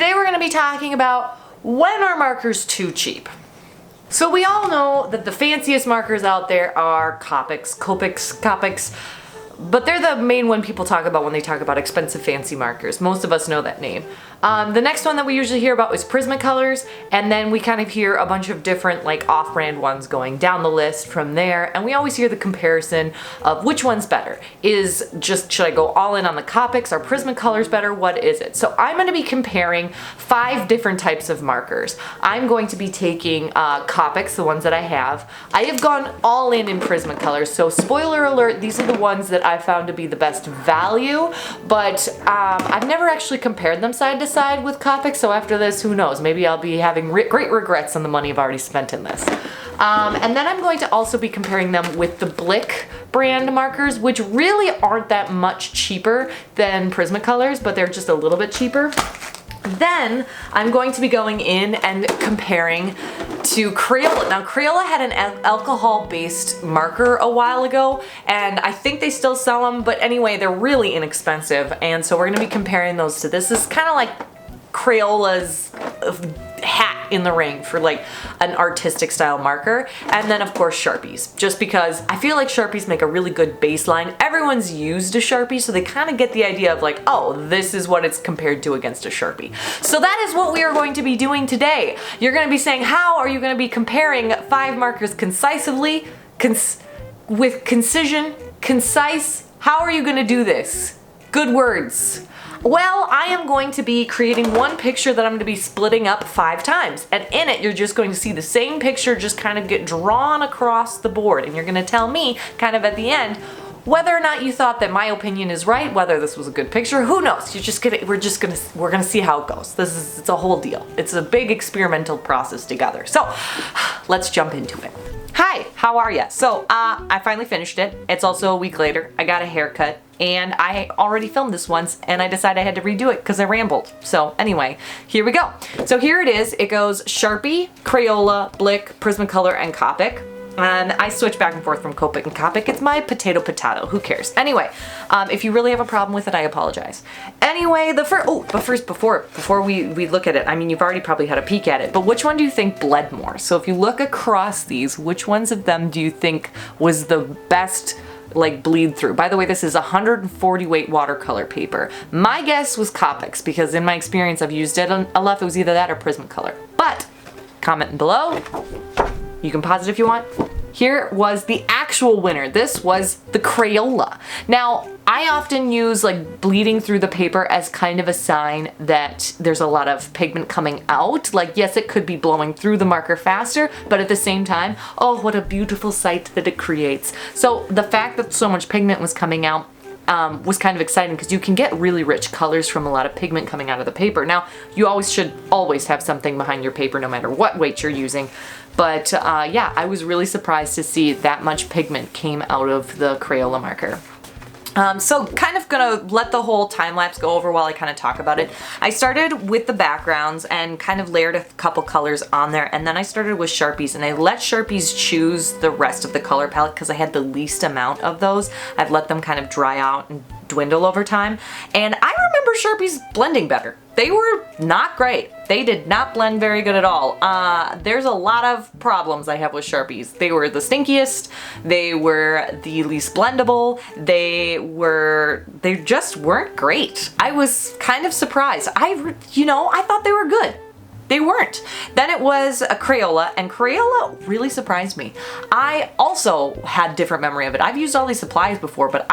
Today we're going to be talking about when are markers too cheap. So we all know that the fanciest markers out there are Copics, Copics, but they're the main one people talk about when they talk about expensive fancy markers. Most of us know that name. The next one that we usually hear about is Prismacolors, and then we kind of hear a bunch of different like off-brand ones going down the list from there, and we always hear the comparison of which one's better. Should I go all in on the Copics? Are Prismacolors better? What is it? So I'm going to be comparing 5 different types of markers. I'm going to be taking Copics, the ones that I have. I have gone all in Prismacolors, so spoiler alert, these are the ones that I found to be the best value, but I've never actually compared them side to side with Copic, so after this, who knows, maybe I'll be having great regrets on the money I've already spent in this. And then I'm going to also be comparing them with the Blick brand markers, which really aren't that much cheaper than Prismacolors, but they're just a little bit cheaper. Then I'm going to be going in and comparing to Crayola. Now Crayola had an alcohol-based marker a while ago, and I think they still sell them, but anyway, they're really inexpensive, and so we're going to be comparing those to this. This is kind of like Crayola's hat in the ring for like an artistic style marker. And then of course Sharpies, just because I feel like Sharpies make a really good baseline. Everyone's used a Sharpie, so they kind of get the idea of like, oh, this is what it's compared to against a Sharpie. So that is what we are going to be doing today. You're going to be saying, how are you going to be comparing 5 markers concisely, with concision, concise? How are you going to do this? Good words. Well, I am going to be creating one picture that I'm going to be splitting up 5 times. And in it, you're just going to see the same picture just kind of get drawn across the board. And you're going to tell me kind of at the end whether or not you thought that my opinion is right, whether this was a good picture, who knows? We're gonna see how it goes. It's a whole deal. It's a big experimental process together. So let's jump into it. Hi, how are ya? So I finally finished it. It's also a week later. I got a haircut, and I already filmed this once, and I decided I had to redo it because I rambled. So anyway, here we go. So here it is. It goes Sharpie, Crayola, Blick, Prismacolor, and Copic. And I switch back and forth from Copic and Copic. It's my potato. Who cares? Anyway, if you really have a problem with it, I apologize. Anyway, but first, before we look at it, I mean, you've already probably had a peek at it, but which one do you think bled more? So if you look across these, which ones of them do you think was the best like bleed through? By the way, this is 140 weight watercolor paper. My guess was Copic's because in my experience I've used it enough. It was either that or Prismacolor. But comment below. You can pause it if you want. Here was the actual winner. This was the Crayola. Now, I often use like bleeding through the paper as kind of a sign that there's a lot of pigment coming out. Like, yes, it could be blowing through the marker faster, but at the same time, oh, what a beautiful sight that it creates. So the fact that so much pigment was coming out was kind of exciting because you can get really rich colors from a lot of pigment coming out of the paper. Now, you should always have something behind your paper no matter what weight you're using. But yeah, I was really surprised to see that much pigment came out of the Crayola marker. So kind of gonna let the whole time lapse go over while I kind of talk about it. I started with the backgrounds and kind of layered a couple colors on there, and then I started with Sharpies, and I let Sharpies choose the rest of the color palette because I had the least amount of those. I've let them kind of dry out and dwindle over time, and I remember Sharpies blending better. They were not great. They did not blend very good at all. There's a lot of problems I have with Sharpies. They were the stinkiest, they were the least blendable, they just weren't great. I was kind of surprised. I thought they were good. They weren't. Then it was a Crayola, and Crayola really surprised me. I also had different memory of it. I've used all these supplies before, but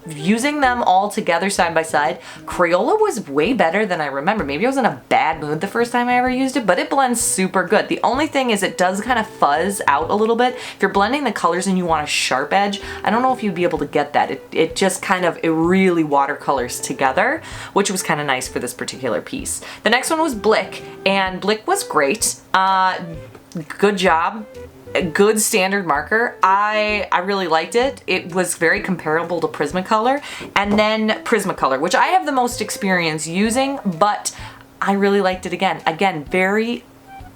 using them all together side by side, Crayola was way better than I remember. Maybe I was in a bad mood the first time I ever used it, but it blends super good. The only thing is it does kind of fuzz out a little bit. If you're blending the colors and you want a sharp edge, I don't know if you'd be able to get that. It really watercolors together, which was kind of nice for this particular piece. The next one was Blick, and Blick was great. Good job. A good standard marker. I really liked it. It was very comparable to Prismacolor, and then Prismacolor, which I have the most experience using, but I really liked it again. Again, very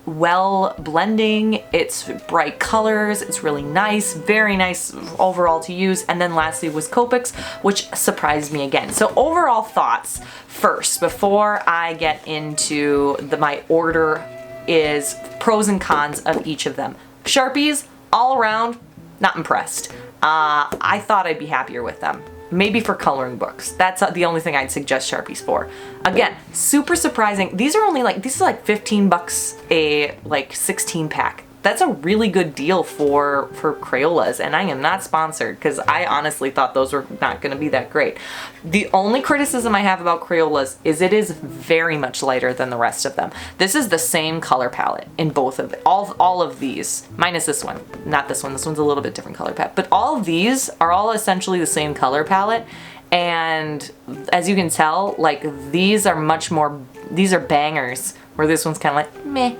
well blending, it's bright colors, it's really nice, very nice overall to use. And then lastly was Copics, which surprised me again. So overall thoughts first, before I get into my order, is pros and cons of each of them. Sharpies, all around, not impressed. I thought I'd be happier with them. Maybe for coloring books. That's the only thing I'd suggest Sharpies for. Again, super surprising. These are only like, this is like 15 bucks a like 16 pack. That's a really good deal for Crayolas, and I am not sponsored because I honestly thought those were not going to be that great. The only criticism I have about Crayolas is it is very much lighter than the rest of them. This is the same color palette in both of all of these, minus this one. Not this one. This one's a little bit different color palette, but all of these are all essentially the same color palette. And as you can tell, like these are much more, these are bangers, where this one's kind of like, meh,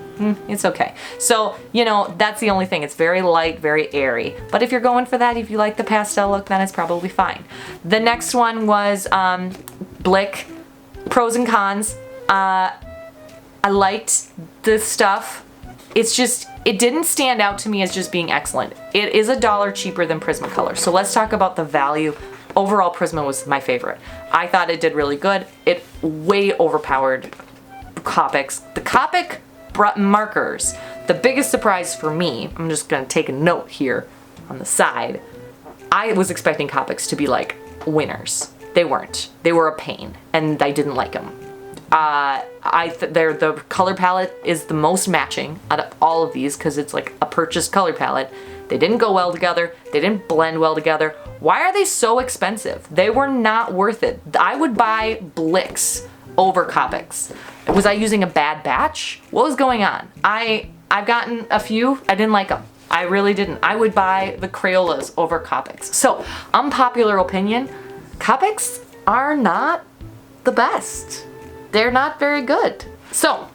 it's okay. So, you know, that's the only thing. It's very light, very airy. But if you're going for that, if you like the pastel look, then it's probably fine. The next one was Blick, pros and cons. I liked the stuff. It's just, it didn't stand out to me as just being excellent. It is $1 cheaper than Prismacolor. So let's talk about the value. Overall, Prisma was my favorite. I thought it did really good. It way overpowered Copics. The Copic markers, the biggest surprise for me, I'm just gonna take a note here on the side, I was expecting Copics to be like winners. They weren't. They were a pain, and I didn't like them. The color palette is the most matching out of all of these because it's like a purchased color palette. They didn't go well together. They didn't blend well together. Why are they so expensive? They were not worth it. I would buy Blicks over Copics. Was I using a bad batch? What was going on? I've gotten a few. I didn't like them. I really didn't. I would buy the Crayolas over Copics. So, unpopular opinion, Copics are not the best. They're not very good. So,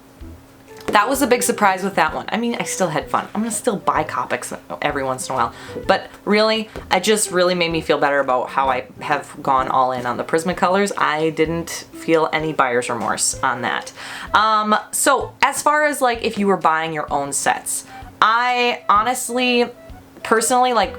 that was a big surprise with that one. I mean, I still had fun. I'm gonna still buy Copics every once in a while. But really, it just really made me feel better about how I have gone all in on the Prismacolors. I didn't feel any buyer's remorse on that. So as far as like if you were buying your own sets, I honestly, personally, like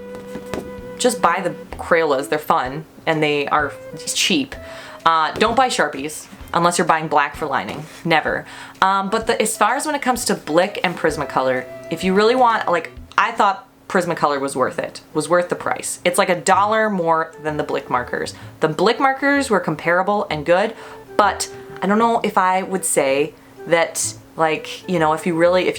just buy the Crayolas. They're fun and they are cheap. Don't buy Sharpies. Unless you're buying black for lining. Never. But as far as when it comes to Blick and Prismacolor, if you really want, like, I thought Prismacolor was worth it. Was worth the price. It's like $1 more than the Blick markers. The Blick markers were comparable and good, but I don't know if I would say that, like, you know, if you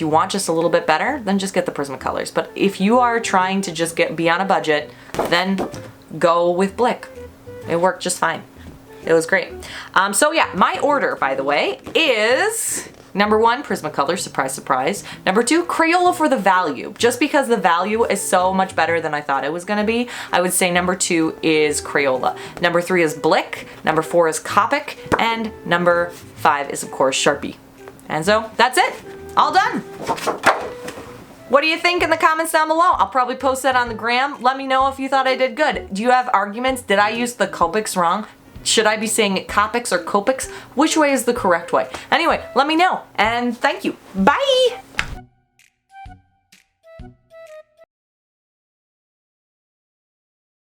want just a little bit better, then just get the Prismacolors. But if you are trying to just be on a budget, then go with Blick. It worked just fine. It was great. So yeah, my order, by the way, is number 1, Prismacolor, surprise, surprise. Number 2, Crayola for the value. Just because the value is so much better than I thought it was gonna be, I would say number 2 is Crayola. Number 3 is Blick. Number 4 is Copic. And number 5 is, of course, Sharpie. And so that's it. All done. What do you think in the comments down below? I'll probably post that on the gram. Let me know if you thought I did good. Do you have arguments? Did I use the Copics wrong? Should I be saying Copics or Copics? Which way is the correct way? Anyway, let me know, and thank you. Bye!